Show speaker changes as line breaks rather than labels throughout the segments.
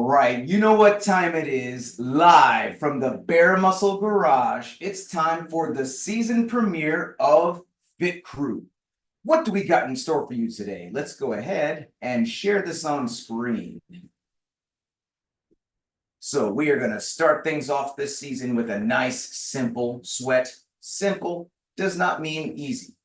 right, you know what time it is. Live from the Bare Muscle Garage, it's time for the season premiere of Fit Crew. What do we got in store for you today? Let's go ahead and share this on screen. So we are going to start things off this season with a nice, simple sweat. Simple does not mean easy.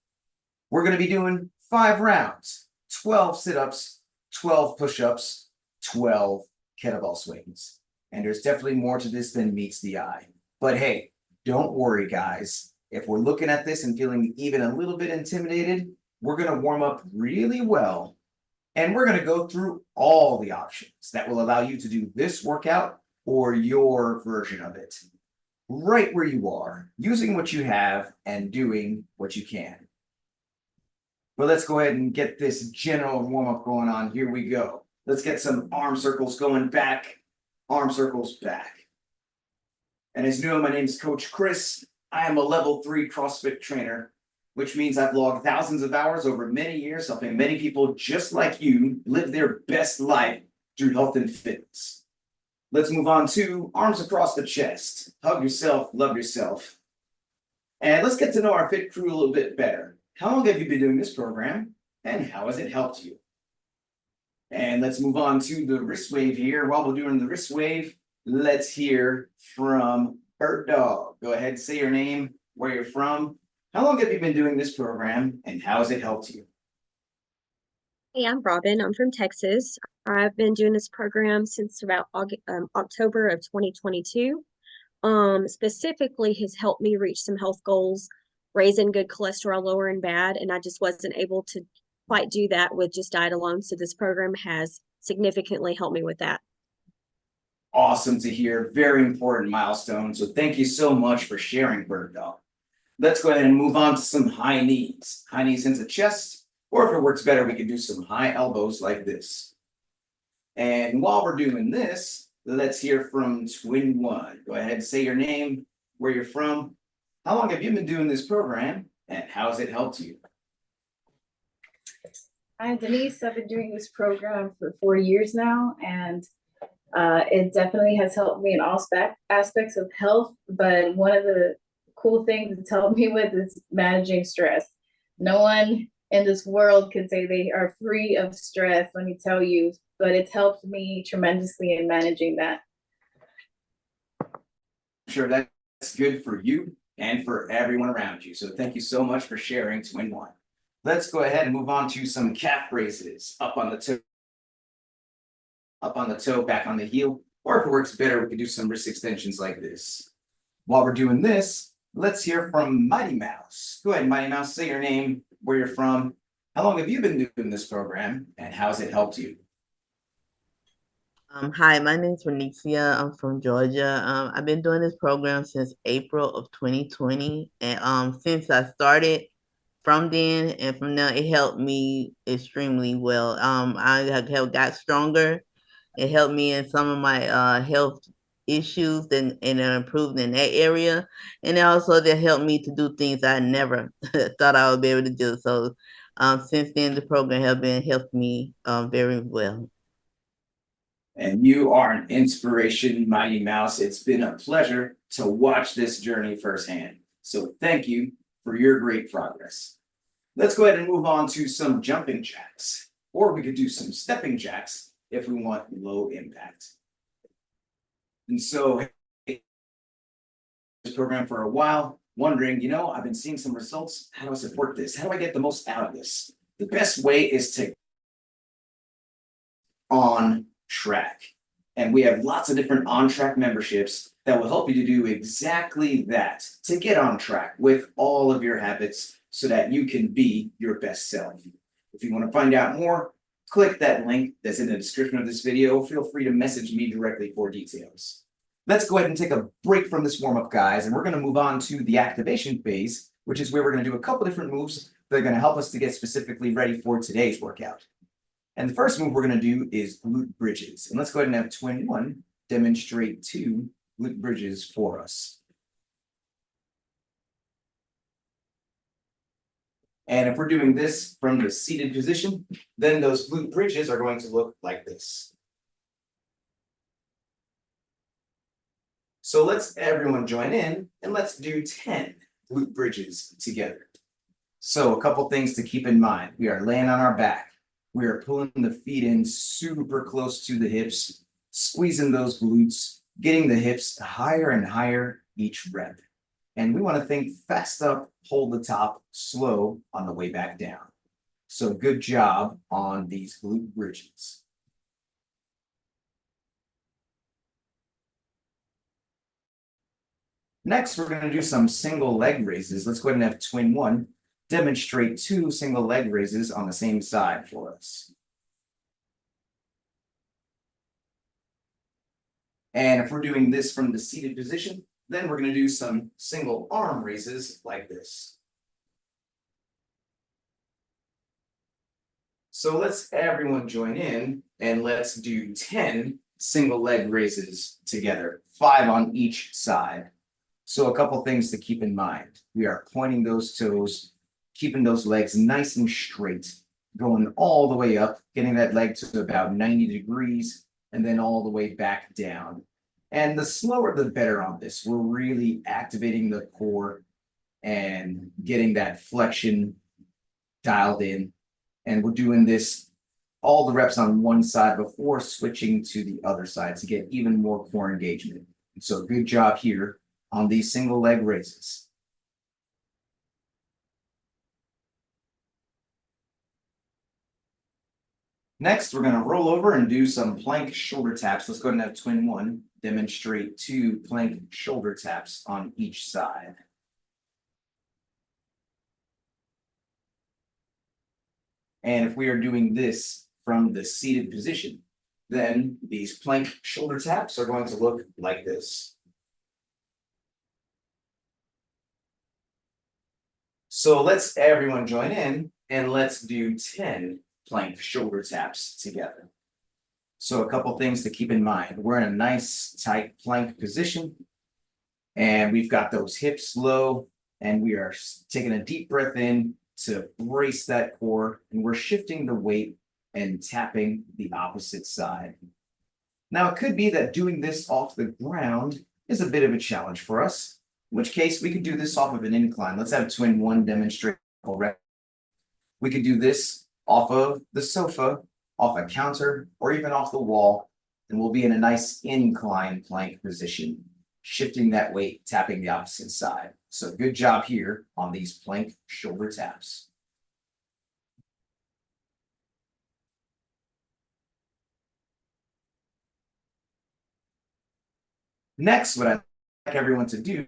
We're going to be doing 5 rounds, 12 sit-ups, 12 push-ups, 12 kettlebell swings. And there's definitely more to this than meets the eye. But hey, don't worry, guys. If we're looking at this and feeling even a little bit intimidated, we're going to warm up really well. And we're going to go through all the options that will allow you to do this workout or your version of it, right where you are, using what you have and doing what you can. But let's go ahead and get this general warm-up going on. Here we go. Let's get some arm circles going back, arm circles back. And as you know, my name is Coach Chris. I am a level 3 CrossFit trainer, which means I've logged thousands of hours over many years, helping many people just like you live their best life through health and fitness. Let's move on to arms across the chest. Hug yourself, love yourself. And let's get to know our Fit Crew a little bit better. How long have you been doing this program, and how has it helped you? And let's move on to the wrist wave here. While we're doing the wrist wave, let's hear from Bird Dog. Go ahead, say your name, where you're from. How long have you been doing this program, and how has it helped you?
Hey, I'm Robin. I'm from Texas. I've been doing this program since about October of 2022. Specifically has helped me reach some health goals, raising good cholesterol, lowering bad, and I just wasn't able to quite do that with just diet alone. So this program has significantly helped me with that.
Awesome to hear. Very important milestone. So thank you so much for sharing, Bird Dog. Let's go ahead and move on to some high knees. High knees into chest, or if it works better, we can do some high elbows like this. And while we're doing this, let's hear from Twin One. Go ahead and say your name, where you're from. How long have you been doing this program, and how has it helped you?
I'm Denise. I've been doing this program for 4 years now, and it definitely has helped me in all aspects of health. But one of the cool things it's helped me with is managing stress. No one in this world can say they are free of stress, let me tell you, but it's helped me tremendously in managing that.
Sure, that's good for you and for everyone around you. So thank you so much for sharing, Twin One. Let's go ahead and move on to some calf raises. Up on the toe, back on the heel. Or if it works better, we can do some wrist extensions like this. While we're doing this, let's hear from Mighty Mouse. Go ahead, Mighty Mouse, say your name, where you're from. How long have you been doing this program, and how has it helped you?
Hi, my name is Venicia. I'm from Georgia. I've been doing this program since April of 2020. And since I started from then and from now, it helped me extremely well. I have got stronger. It helped me in some of my health issues and improved in that area. And it also that helped me to do things I never thought I would be able to do. So since then, the program has been helped me very well.
And you are an inspiration, Mighty Mouse. It's been a pleasure to watch this journey firsthand. So thank you for your great progress. Let's go ahead and move on to some jumping jacks, or we could do some stepping jacks if we want low impact. And so this program for a while, wondering, I've been seeing some results. How do I support this? How do I get the most out of this? The best way is to on track. And we have lots of different on-track memberships that will help you to do exactly that, to get on track with all of your habits so that you can be your best self. If you want to find out more, click that link that's in the description of this video. Feel free to message me directly for details. Let's go ahead and take a break from this warm-up, guys, and we're going to move on to the activation phase, which is where we're going to do a couple different moves that are going to help us to get specifically ready for today's workout. And the first move we're going to do is glute bridges. And let's go ahead and have Twin One demonstrate 2 glute bridges for us. And if we're doing this from the seated position, then those glute bridges are going to look like this. So let's everyone join in and let's do 10 glute bridges together. So a couple things to keep in mind. We are laying on our back. We are pulling the feet in super close to the hips, squeezing those glutes, getting the hips higher and higher each rep. And we want to think fast up, hold the top, slow on the way back down. So good job on these glute bridges. Next, we're going to do some single leg raises. Let's go ahead and have twin one. Demonstrate 2 single leg raises on the same side for us. And if we're doing this from the seated position, then we're going to do some single arm raises like this. So let's everyone join in and let's do 10 single leg raises together, 5 on each side. So a couple things to keep in mind. We are pointing those toes, keeping those legs nice and straight, going all the way up, getting that leg to about 90 degrees, and then all the way back down. And the slower the better on this. We're really activating the core and getting that flexion dialed in. And we're doing this all the reps on one side before switching to the other side to get even more core engagement. So good job here on these single leg raises. Next, we're going to roll over and do some plank shoulder taps. Let's go ahead and have twin one. Demonstrate 2 plank shoulder taps on each side. And if we are doing this from the seated position, then these plank shoulder taps are going to look like this. So let's everyone join in and let's do 10 plank shoulder taps together. So a couple things to keep in mind. We're in a nice tight plank position and we've got those hips low and we are taking a deep breath in to brace that core and we're shifting the weight and tapping the opposite side. Now it could be that doing this off the ground is a bit of a challenge for us, in which case we could do this off of an incline. Let's have twin one demonstrate. We could do this off of the sofa, off a counter, or even off the wall, and we'll be in a nice incline plank position, shifting that weight, tapping the opposite side. So good job here on these plank shoulder taps. Next, what I'd like everyone to do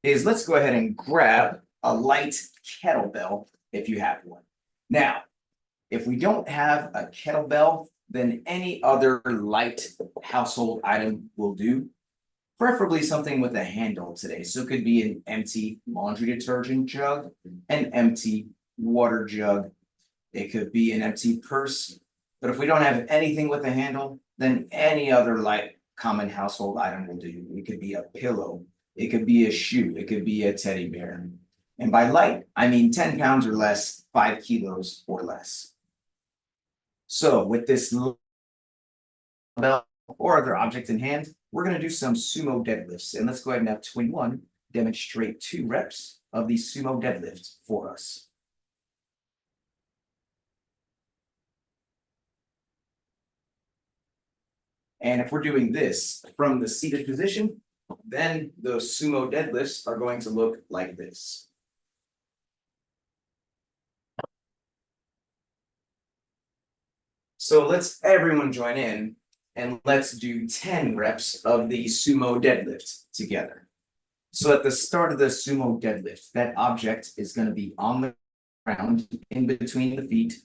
is let's go ahead and grab a light kettlebell if you have one. Now, if we don't have a kettlebell, then any other light household item will do, preferably something with a handle today. So it could be an empty laundry detergent jug, an empty water jug. It could be an empty purse. But if we don't have anything with a handle, then any other light common household item will do. It could be a pillow. It could be a shoe. It could be a teddy bear. And by light, I mean 10 pounds or less, 5 kilos or less. So with this bell or other object in hand, we're going to do some sumo deadlifts. And let's go ahead and have twin one demonstrate 2 reps of the sumo deadlift for us. And if we're doing this from the seated position, then those sumo deadlifts are going to look like this. So let's everyone join in and let's do 10 reps of the sumo deadlift together. So at the start of the sumo deadlift, that object is going to be on the ground in between the feet.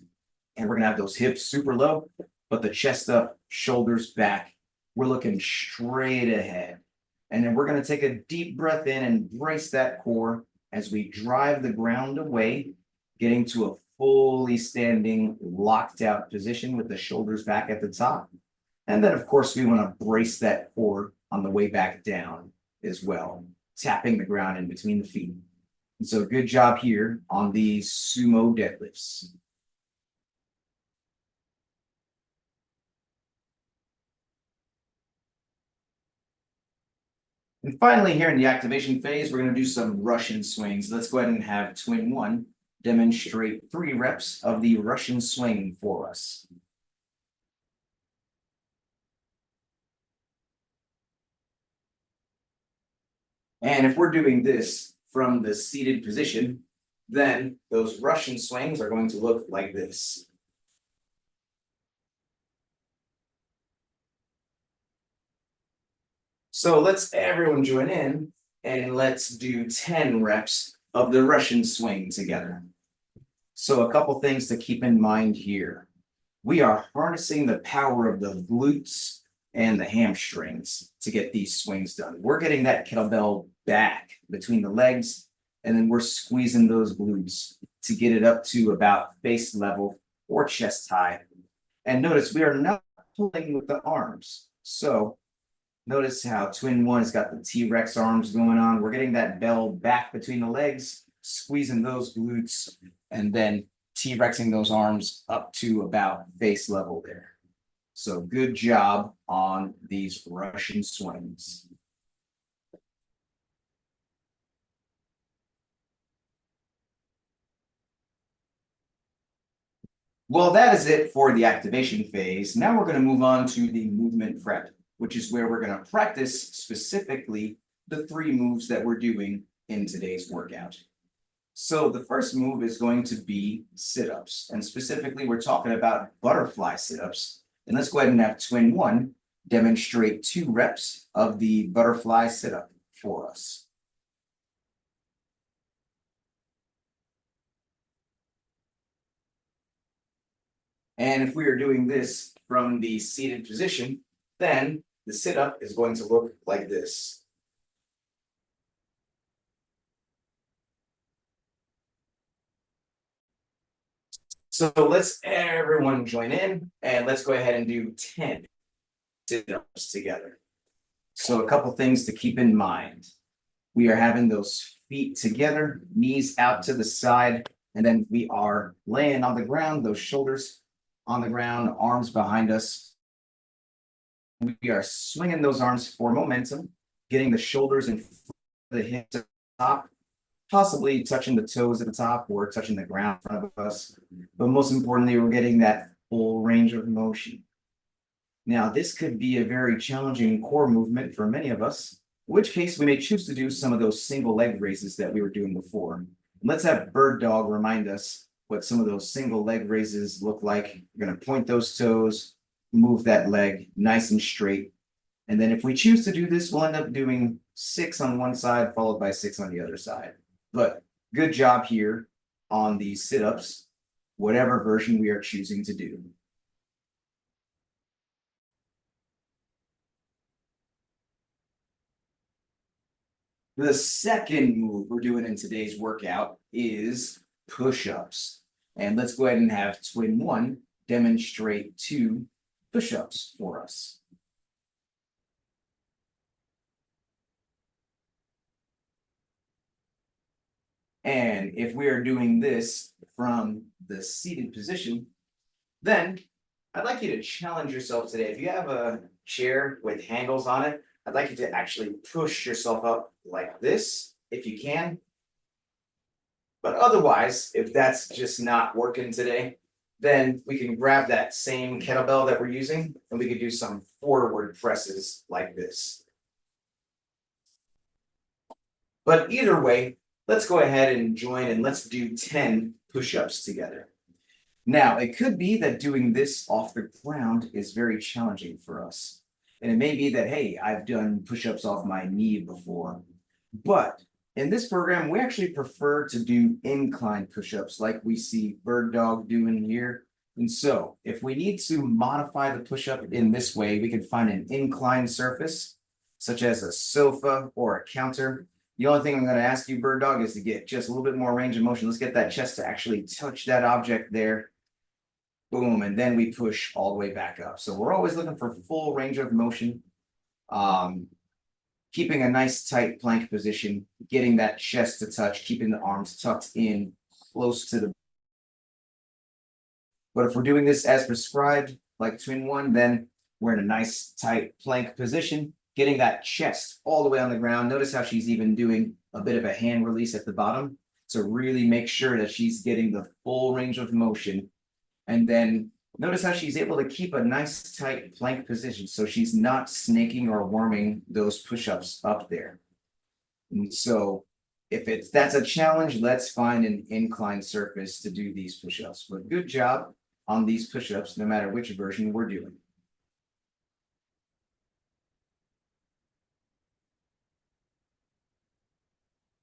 And we're going to have those hips super low, but the chest up, shoulders back. We're looking straight ahead. And then we're going to take a deep breath in and brace that core as we drive the ground away, getting to a fully standing, locked out position with the shoulders back at the top. And then, of course, we want to brace that core on the way back down as well, tapping the ground in between the feet. And so good job here on these sumo deadlifts. And finally, here in the activation phase, we're going to do some Russian swings. Let's go ahead and have twin one demonstrate 3 reps of the Russian swing for us. And if we're doing this from the seated position, then those Russian swings are going to look like this. So let's everyone join in and let's do 10 reps of the Russian swing together. So a couple things to keep in mind here. We are harnessing the power of the glutes and the hamstrings to get these swings done. We're getting that kettlebell back between the legs, and then we're squeezing those glutes to get it up to about face level or chest high. And notice we are not pulling with the arms. So notice how twin one has got the T-Rex arms going on. We're getting that bell back between the legs, squeezing those glutes, and then T-Rexing those arms up to about face level there. So good job on these Russian swings. Well, that is it for the activation phase. Now we're going to move on to the movement prep, which is where we're going to practice specifically the 3 moves that we're doing in today's workout. So the first move is going to be sit-ups, and specifically we're talking about butterfly sit-ups. And let's go ahead and have twin one demonstrate 2 reps of the butterfly sit-up for us. And if we are doing this from the seated position, then the sit-up is going to look like this. So let's everyone join in and let's go ahead and do 10 sit-ups together. So a couple things to keep in mind. We are having those feet together, knees out to the side, and then we are laying on the ground, those shoulders on the ground, arms behind us. We are swinging those arms for momentum, getting the shoulders and the hips at the top, possibly touching the toes at the top or touching the ground in front of us. But most importantly, we're getting that full range of motion. Now, this could be a very challenging core movement for many of us, in which case we may choose to do some of those single leg raises that we were doing before. Let's have Bird Dog remind us what some of those single leg raises look like. We're going to point those toes, move that leg nice and straight. And then if we choose to do this, we'll end up doing 6 on one side, followed by 6 on the other side. But good job here on these sit-ups, whatever version we are choosing to do. The second move we're doing in today's workout is push-ups. And let's go ahead and have twin one demonstrate 2 push-ups for us. And if we are doing this from the seated position, then I'd like you to challenge yourself today. If you have a chair with handles on it, I'd like you to actually push yourself up like this, if you can. But otherwise, if that's just not working today, then we can grab that same kettlebell that we're using and we could do some forward presses like this. But either way, let's go ahead and join and let's do 10 push-ups together. Now, it could be that doing this off the ground is very challenging for us. And it may be that, hey, I've done push-ups off my knee before. But in this program, we actually prefer to do incline push-ups like we see Bird Dog doing here. And so if we need to modify the push-up in this way, we can find an inclined surface, such as a sofa or a counter. The only thing I'm going to ask you, Bird Dog, is to get just a little bit more range of motion. Let's get that chest to actually touch that object there. Boom, and then we push all the way back up. So we're always looking for full range of motion. Keeping a nice tight plank position, getting that chest to touch, keeping the arms tucked in close to the. But if we're doing this as prescribed, like twin one, then we're in a nice tight plank position. getting that chest all the way on the ground. Notice how she's even doing a bit of a hand release at the bottom to really make sure that she's getting the full range of motion. And then notice how she's able to keep a nice tight plank position, so she's not snaking or worming those push-ups up there. And so if that's a challenge, let's find an inclined surface to do these push-ups. But good job on these push-ups, no matter which version we're doing.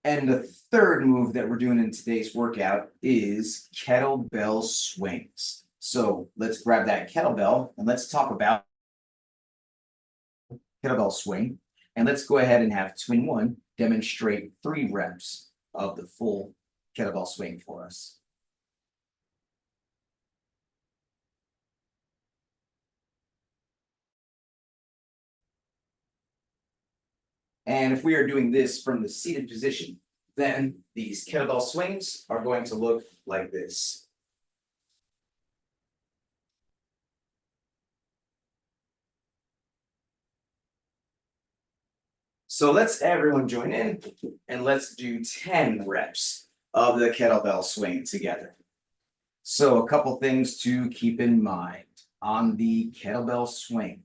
And the third move that we're doing in today's workout is kettlebell swings. So let's grab that kettlebell and let's talk about kettlebell swing. And let's go ahead and have Twin One demonstrate 3 reps of the full kettlebell swing for us. And if we are doing this from the seated position, then these kettlebell swings are going to look like this. So let's everyone join in and let's do 10 reps of the kettlebell swing together. So a couple things to keep in mind on the kettlebell swing.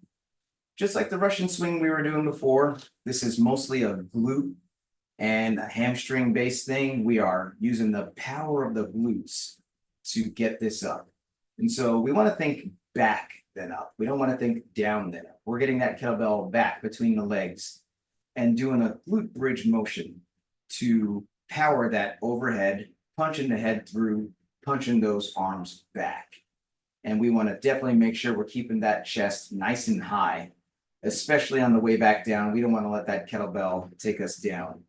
Just like the Russian swing we were doing before, this is mostly a glute and a hamstring based thing. We are using the power of the glutes to get this up. And so we want to think back then up. We don't want to think down then up. We're getting that kettlebell back between the legs and doing a glute bridge motion to power that overhead, punching the head through, punching those arms back. And we want to definitely make sure we're keeping that chest nice and high, especially on the way back down. We don't want to let that kettlebell take us down.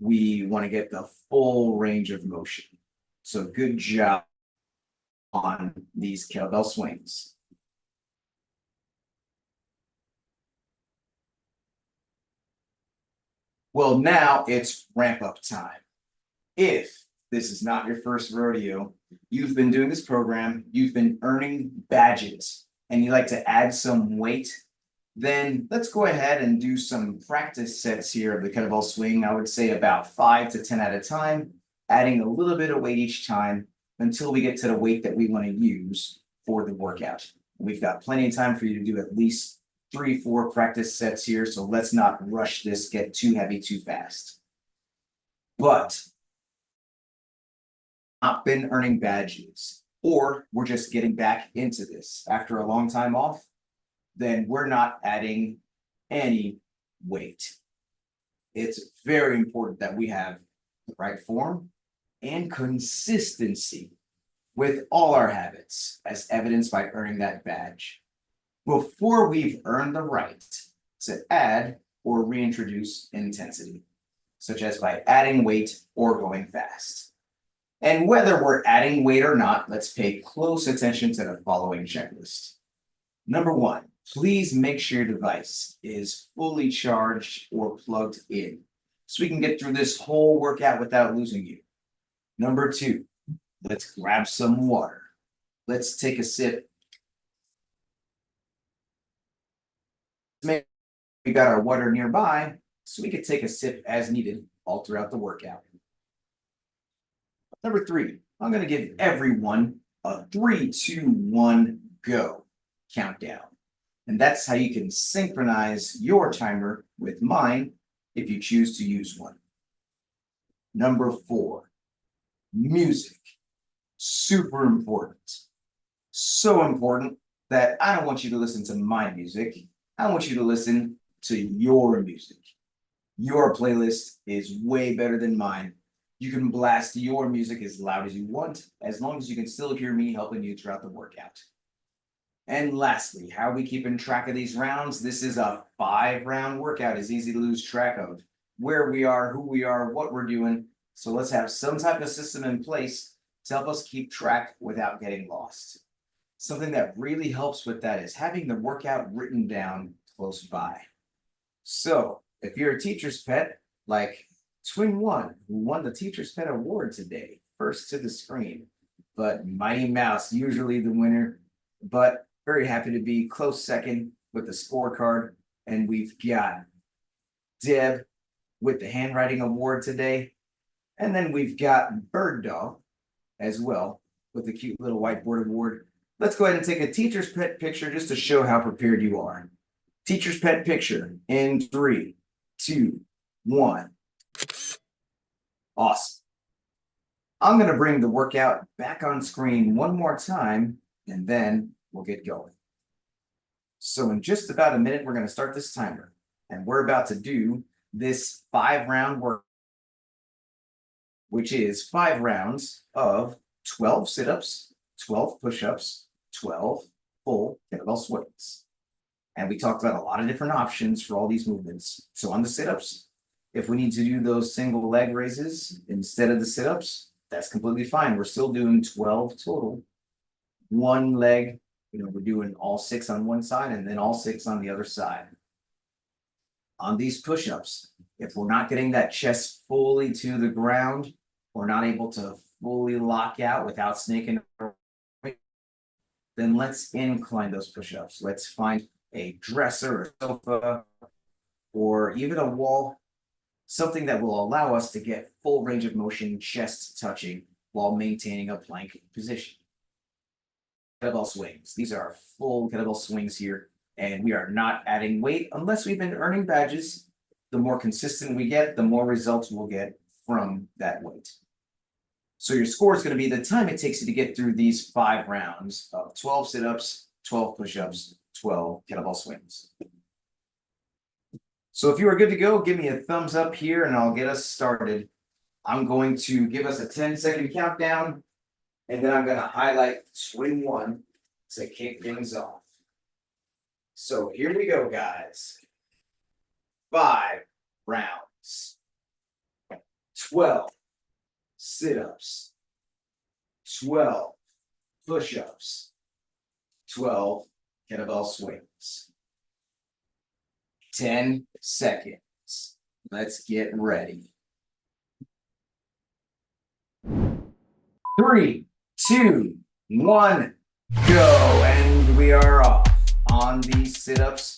We want to get the full range of motion. So good job on these kettlebell swings. Well, now it's ramp up time. If this is not your first rodeo, you've been doing this program, you've been earning badges, and you like to add some weight, then let's go ahead and do some practice sets here of the kettlebell swing. I would say about 5 to 10 at a time, adding a little bit of weight each time until we get to the weight that we want to use for the workout. We've got plenty of time for you to do at least 3-4 practice sets here, so let's not rush this, get too heavy too fast. But not been earning badges, or we're just getting back into this after a long time off, then we're not adding any weight. It's very important that we have the right form and consistency with all our habits, as evidenced by earning that badge, before we've earned the right to add or reintroduce intensity, such as by adding weight or going fast. And whether we're adding weight or not, let's pay close attention to the following checklist. Number 1, please make sure your device is fully charged or plugged in, so we can get through this whole workout without losing you. Number 2, let's grab some water. Let's take a sip. We got our water nearby, so we could take a sip as needed all throughout the workout. Number 3, I'm going to give everyone a 3, 2, 1, go countdown. And that's how you can synchronize your timer with mine if you choose to use one. Number 4, music. Super important. So important that I don't want you to listen to my music. I want you to listen to your music. Your playlist is way better than mine. You can blast your music as loud as you want, as long as you can still hear me helping you throughout the workout. And lastly, how are we keeping track of these rounds? This is a 5-round workout. It's easy to lose track of where we are, who we are, what we're doing. So let's have some type of system in place to help us keep track without getting lost. Something that really helps with that is having the workout written down close by. So if you're a teacher's pet, like Twin One, who won the Teacher's Pet Award today, first to the screen, but Mighty Mouse, usually the winner, but very happy to be close second with the scorecard. And we've got Deb with the handwriting award today. And then we've got Bird Dog as well with the cute little whiteboard award. Let's go ahead and take a teacher's pet picture just to show how prepared you are. Teacher's pet picture in 3, 2, 1. Awesome. I'm going to bring the workout back on screen one more time, and then we'll get going. So in just about a minute, we're going to start this timer, and we're about to do this 5-round work, which is 5 rounds of 12 sit-ups, 12 push-ups, 12 full kettlebell swings. And we talked about a lot of different options for all these movements. So on the sit-ups, if we need to do those single leg raises instead of the sit-ups, that's completely fine. We're still doing 12 total. One leg, we're doing all 6 on one side and then all 6 on the other side. On these push-ups, if we're not getting that chest fully to the ground, we're not able to fully lock out without snaking, then let's incline those push-ups. Let's find a dresser or sofa or even a wall, something that will allow us to get full range of motion, chest touching, while maintaining a plank position. Kettlebell swings. These are our full kettlebell swings here, and we are not adding weight unless we've been earning badges. The more consistent we get, the more results we'll get from that weight. So your score is going to be the time it takes you to get through these 5 rounds of 12 sit-ups, 12 push-ups, 12 kettlebell swings. So if you are good to go, give me a thumbs up here and I'll get us started. I'm going to give us a 10-second countdown, and then I'm going to highlight swing 1 to kick things off. So here we go, guys. 5 rounds. 12 sit-ups. 12 push-ups. 12 kettlebell swings. 10 seconds. Let's get ready. 3, 2, 1, go. And we are off on these sit-ups.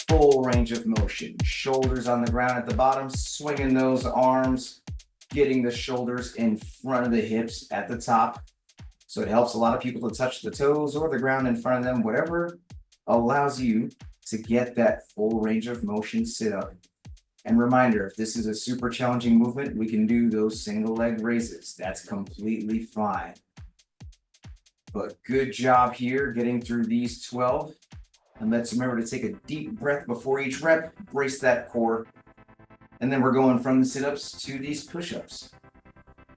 Full range of motion. Shoulders on the ground at the bottom, swinging those arms, getting the shoulders in front of the hips at the top. So it helps a lot of people to touch the toes or the ground in front of them, whatever allows you to get that full range of motion sit-up. And reminder, if this is a super challenging movement, we can do those single leg raises. That's completely fine. But good job here getting through these 12. And let's remember to take a deep breath before each rep, brace that core. And then we're going from the sit-ups to these push-ups.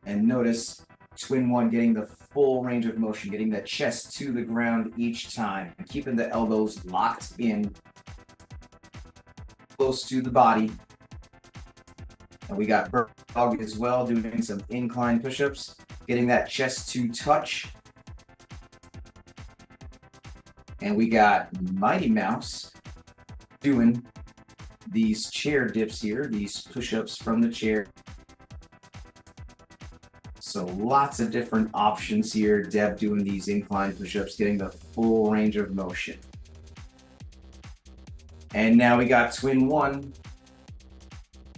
And notice twin 1 getting the full range of motion, getting the chest to the ground each time, keeping the elbows locked in, close to the body. And we got Bird Dog as well, doing some incline push-ups, getting that chest to touch. And we got Mighty Mouse doing these chair dips here, these push-ups from the chair. So lots of different options here. Deb doing these incline push-ups, getting the full range of motion. And now we got twin 1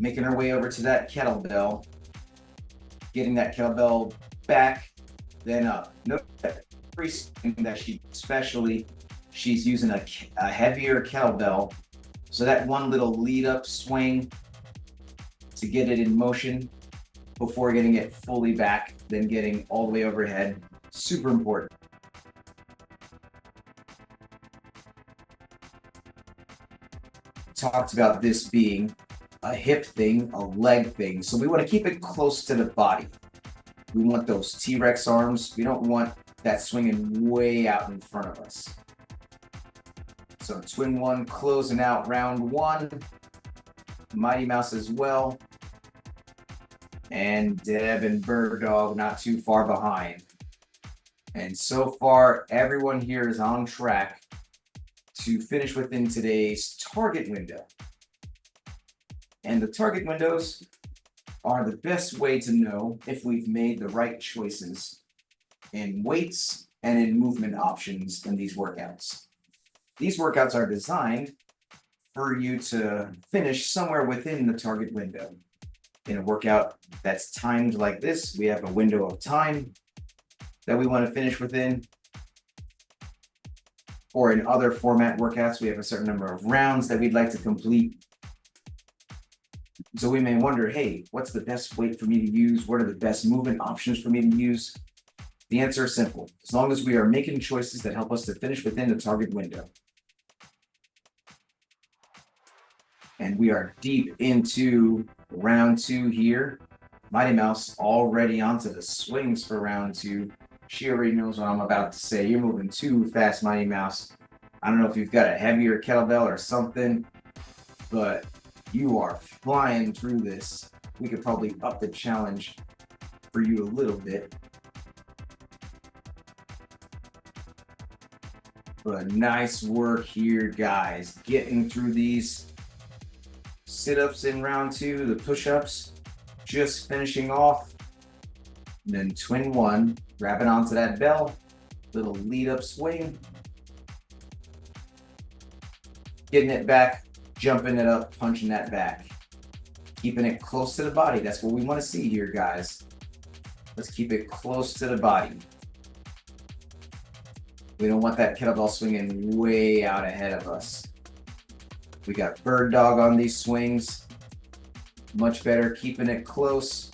making her way over to that kettlebell, getting that kettlebell back, then up. Note that she's using a heavier kettlebell. So that one little lead up swing to get it in motion before getting it fully back, then getting all the way overhead. Super important. Talked about this being a hip thing, a leg thing. So we want to keep it close to the body. We want those T-Rex arms. We don't want that swinging way out in front of us. So twin 1 closing out round 1. Mighty Mouse as well. And Deb and Bird Dog not too far behind. And so far, everyone here is on track to finish within today's target window. And the target windows are the best way to know if we've made the right choices in weights and in movement options in these workouts. These workouts are designed for you to finish somewhere within the target window. In a workout that's timed like this, we have a window of time that we want to finish within. Or in other format workouts, we have a certain number of rounds that we'd like to complete. So we may wonder, hey, what's the best weight for me to use? What are the best movement options for me to use? The answer is simple. As long as we are making choices that help us to finish within the target window. And we are deep into round 2 here. Mighty Mouse already onto the swings for round 2. She already knows what I'm about to say. You're moving too fast, Mighty Mouse. I don't know if you've got a heavier kettlebell or something, but you are flying through this. We could probably up the challenge for you a little bit. But nice work here, guys. Getting through these sit-ups in round 2, the push-ups, just finishing off. And then twin 1, grabbing onto that bell, little lead-up swing. Getting it back, jumping it up, punching that back. Keeping it close to the body. That's what we want to see here, guys. Let's keep it close to the body. We don't want that kettlebell swinging way out ahead of us. We got bird dog on these swings. Much better keeping it close.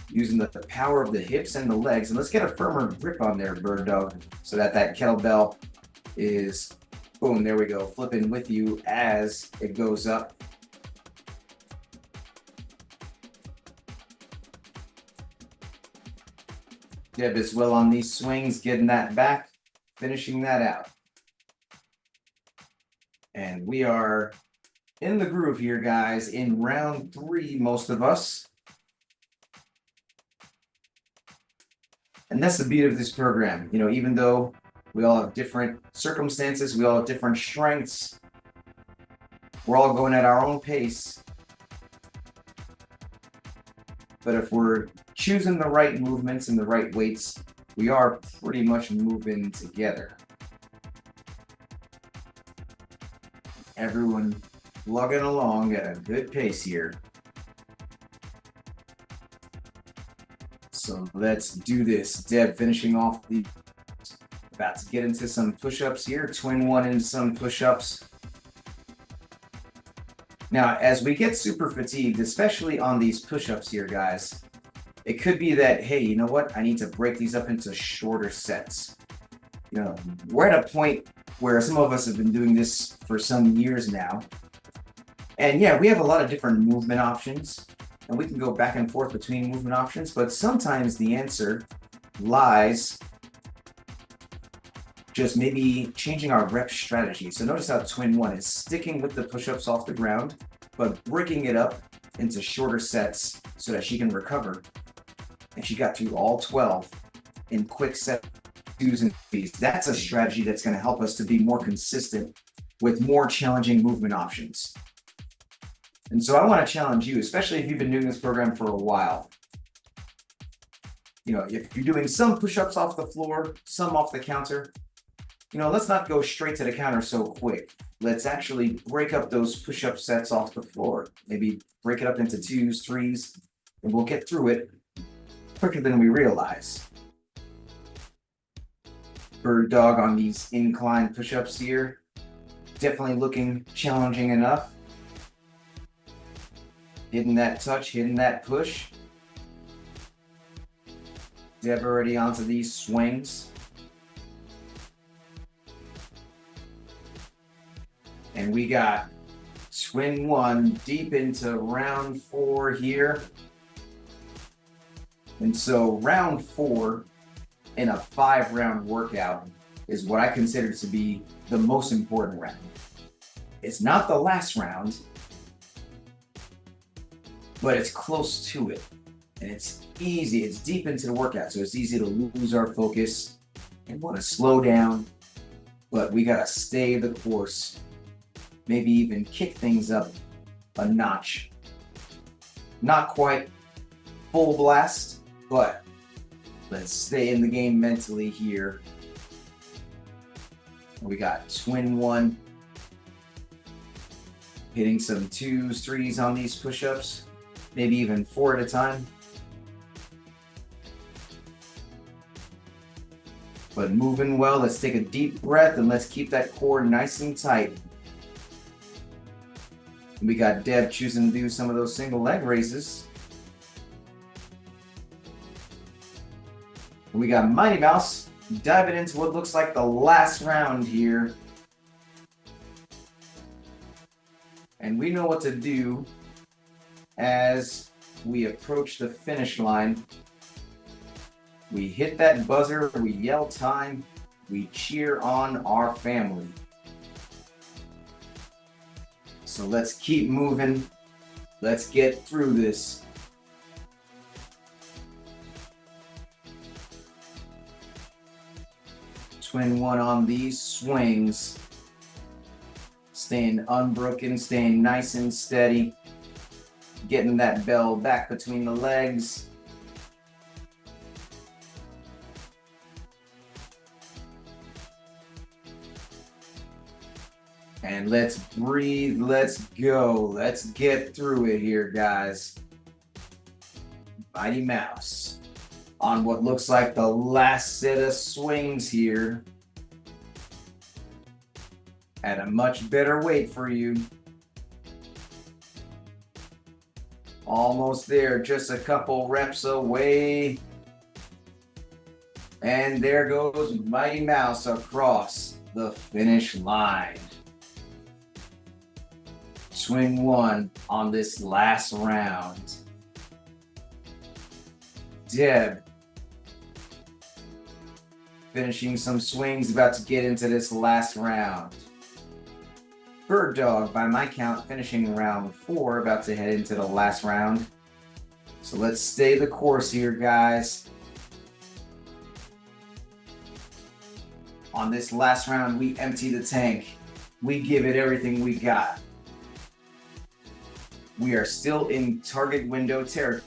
Using the power of the hips and the legs. And let's get a firmer grip on there, bird dog, so that that kettlebell is, boom, there we go, flipping with you as it goes up. Deb is well on these swings, getting that back, finishing that out. And we are in the groove here, guys, in round 3, most of us. And that's the beauty of this program. You know, even though we all have different circumstances, we all have different strengths, we're all going at our own pace. But if we're choosing the right movements and the right weights, we are pretty much moving together. Everyone lugging along at a good pace here. So let's do this. Deb finishing off the, about to get into some push-ups here. Twin 1 into some push-ups. Now, as we get super fatigued, especially on these push-ups here, guys, it could be that, hey, you know what? I need to break these up into shorter sets. You know, we're at a point where some of us have been doing this for some years now. And yeah, we have a lot of different movement options, and we can go back and forth between movement options, but sometimes the answer lies just maybe changing our rep strategy. So notice how twin 1 is sticking with the push-ups off the ground, but breaking it up into shorter sets so that she can recover. And she got through all 12 in quick sets, 2s and 3s. That's a strategy that's going to help us to be more consistent with more challenging movement options. And so I want to challenge you, especially if you've been doing this program for a while. You know, if you're doing some push-ups off the floor, some off the counter, you know, let's not go straight to the counter so quick. Let's actually break up those push-up sets off the floor. Maybe break it up into 2s, 3s, and we'll get through it quicker than we realize. Bird dog on these incline push-ups here. Definitely looking challenging enough. Hitting that touch, hitting that push. Deb already onto these swings. And we got twin 1 deep into round 4 here. And so round 4 in a 5-round workout is what I consider to be the most important round. It's not the last round, but it's close to it. And it's easy, it's deep into the workout, so it's easy to lose our focus and want to slow down, but we gotta stay the course. Maybe even kick things up a notch. Not quite full blast, but let's stay in the game mentally here. We got twin 1 Hitting some 2s, 3s on these push-ups, maybe even 4 at a time. But moving well. Let's take a deep breath and let's keep that core nice and tight. We got Deb choosing to do some of those single leg raises. We got Mighty Mouse diving into what looks like the last round here. And we know what to do as we approach the finish line. We hit that buzzer, we yell time, we cheer on our family. So let's keep moving. Let's get through this. Twin 1 on these swings. Staying unbroken, staying nice and steady. Getting that bell back between the legs. And let's breathe, let's go. Let's get through it here, guys. Mighty Mouse on what looks like the last set of swings here. At a much better weight for you. Almost there, just a couple reps away. And there goes Mighty Mouse across the finish line. Swing 1 on this last round. Deb finishing some swings, about to get into this last round. Bird Dog, by my count, finishing round 4, about to head into the last round. So let's stay the course here, guys. On this last round, we empty the tank. We give it everything we got. We are still in target window territory.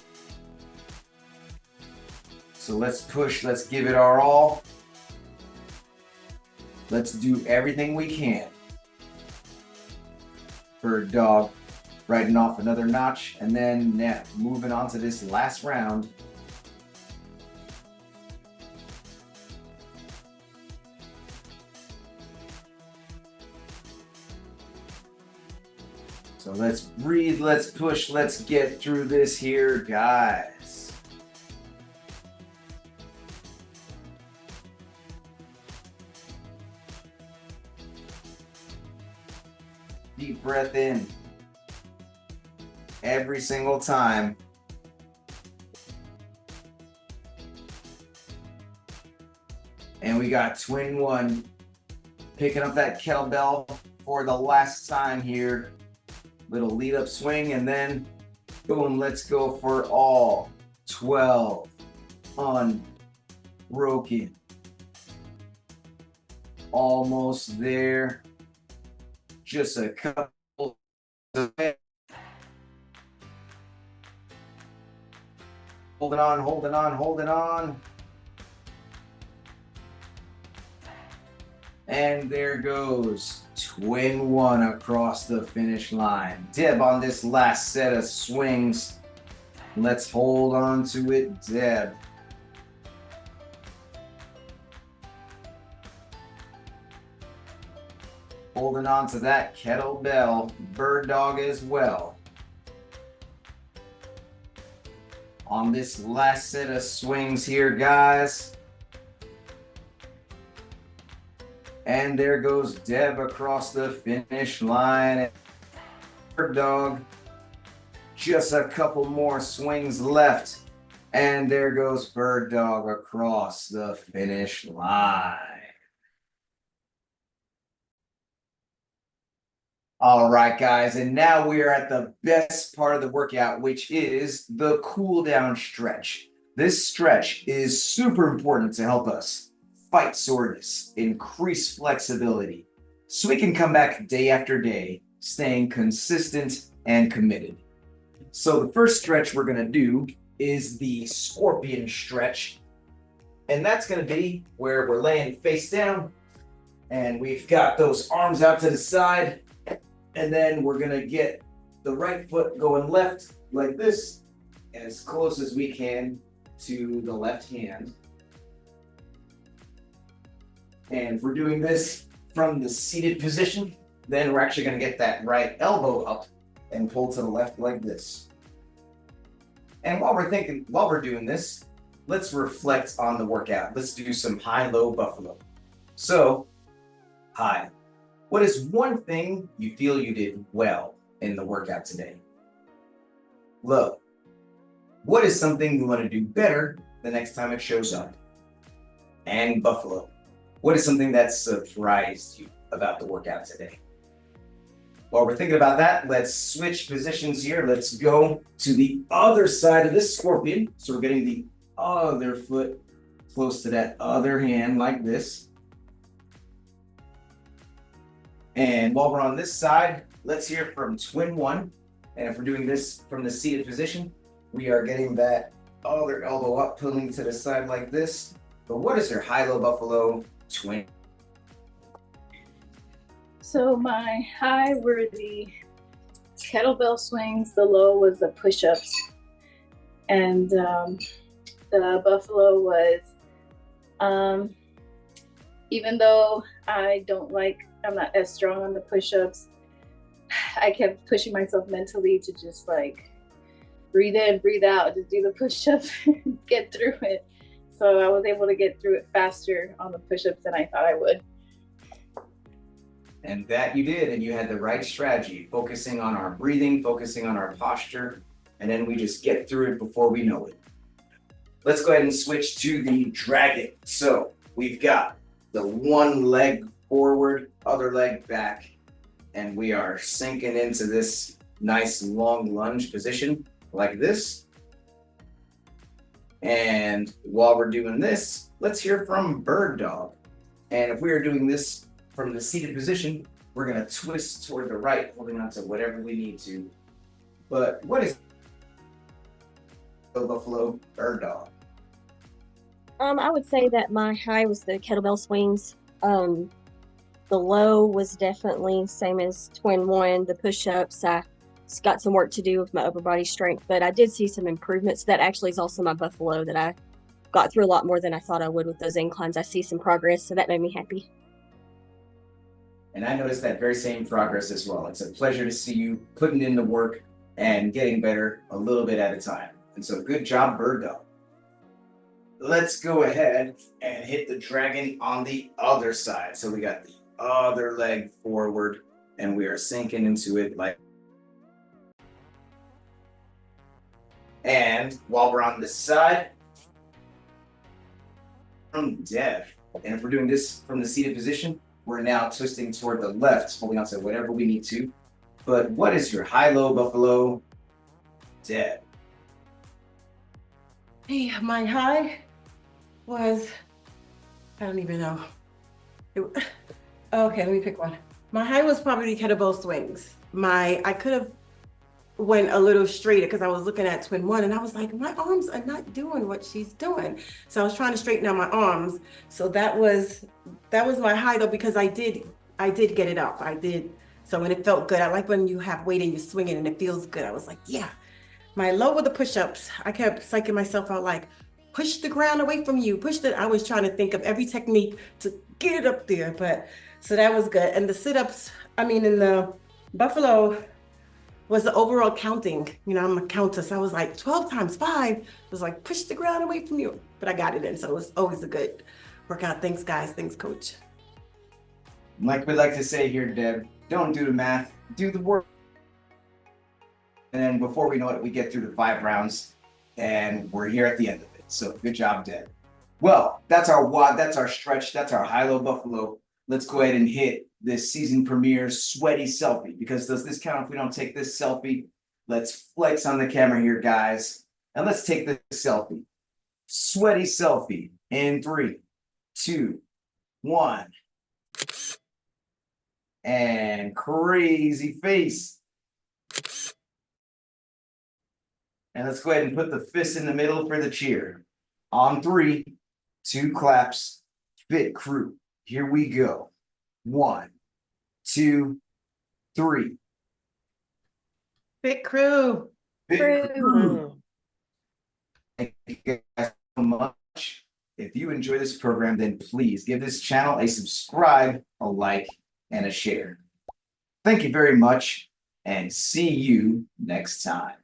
So let's push, let's give it our all. Let's do everything we can. Bird Dog writing off another notch, and then moving on to this last round. So let's breathe, let's push, let's get through this here, guys. Deep breath in. Every single time. And we got Twin 1 picking up that kettlebell for the last time here. Little lead up swing, and then boom, let's go for all 12 unbroken. Almost there. Just a couple. Holding on, holding on, holding on. And there goes Twin 1 across the finish line. Deb on this last set of swings. Let's hold on to it, Deb. Holding on to that kettlebell. Bird Dog as well. On this last set of swings here, guys. And there goes Deb across the finish line. Bird Dog. Just a couple more swings left. And there goes Bird Dog across the finish line. All right, guys, and now we are at the best part of the workout, which is the cool down stretch. This stretch is super important to help us fight soreness, increase flexibility, so we can come back day after day, staying consistent and committed. So the first stretch we're going to do is the scorpion stretch, and that's going to be where we're laying face down, and we've got those arms out to the side, And then we're gonna get the right foot going left like this, as close as we can to the left hand. And if we're doing this from the seated position, then we're actually gonna get that right elbow up and pull to the left like this. And while we're doing this, let's reflect on the workout. Let's do some high-low buffalo. So, high. What is one thing you feel you did well in the workout today? Low. What is something you want to do better the next time it shows up? And buffalo. What is something that surprised you about the workout today? While we're thinking about that, let's switch positions here. Let's go to the other side of this scorpion. So we're getting the other foot close to that other hand like this. And while we're on this side, let's hear from twin one. And if we're doing this from the seated position, we are getting that other elbow up, pulling to the side like this. But what is your high-low buffalo twin?
So my high were the kettlebell swings, the low was the push-ups, and the buffalo was, even though I'm not as strong on the push-ups, I kept pushing myself mentally to just like breathe in, breathe out, just do the push-ups, get through it. So I was able to get through it faster on the push-ups than I thought I would.
And that you did, and you had the right strategy, focusing on our breathing, focusing on our posture, and then we just get through it before we know it. Let's go ahead and switch to the dragon. So we've got the one leg forward, other leg back, and we are sinking into this nice long lunge position like this. And while we're doing this, let's hear from bird dog. And if we are doing this from the seated position, we're gonna twist toward the right, holding on to whatever we need to. But what is the buffalo bird dog?
I would say that my high was the kettlebell swings. The low was definitely same as twin one, the push-ups. I got some work to do with my upper body strength, but I did see some improvements. That actually is also my buffalo, that I got through a lot more than I thought I would with those inclines. I see some progress, so that made me happy.
And I noticed that very same progress as well. It's a pleasure to see you putting in the work and getting better a little bit at a time. And so good job, bird dog. Let's go ahead and hit the dragon on the other side. So we got the other leg forward and we are sinking into it like. And while we're on this side, from Dev. And if we're doing this from the seated position, we're now twisting toward the left, holding on to whatever we need to. But what is your high-low buffalo, Dev?
Hey, my high was, I don't even know. Okay, let me pick one. My high was probably kettlebell swings. I could have went a little straighter because I was looking at twin one and I was like, my arms are not doing what she's doing. So I was trying to straighten out my arms. So that was my high though, because I did get it up. I did. So when it felt good, I like when you have weight and you're swinging and it feels good. I was like, yeah. My low were the push-ups. I kept psyching myself out like, push the ground away from you, I was trying to think of every technique to get it up there, but so that was good. And the sit-ups, in the buffalo was the overall counting. I'm a counter, so I was like 12 times 5. It was like, push the ground away from you, but I got it in, so it was always a good workout. Thanks, guys. Thanks, coach.
Like we like to say here, Deb, don't do the math, do the work. And then before we know it, we get through the 5 rounds and we're here at the end of it. So good job, Deb. Well, that's our WOD, that's our stretch, that's our high-low buffalo. Let's go ahead and hit this season premiere sweaty selfie, because does this count if we don't take this selfie? Let's flex on the camera here, guys. And let's take this selfie. Sweaty selfie in 3, 2, 1. And crazy face. And let's go ahead and put the fist in the middle for the cheer. On 3, 2 claps, fit crew. Here we go. 1, 2, 3.
Fit crew.
Big
Crew.
crew. Thank you guys so much. If you enjoy this program, then please give this channel a subscribe, a like, and a share. Thank you very much, and see you next time.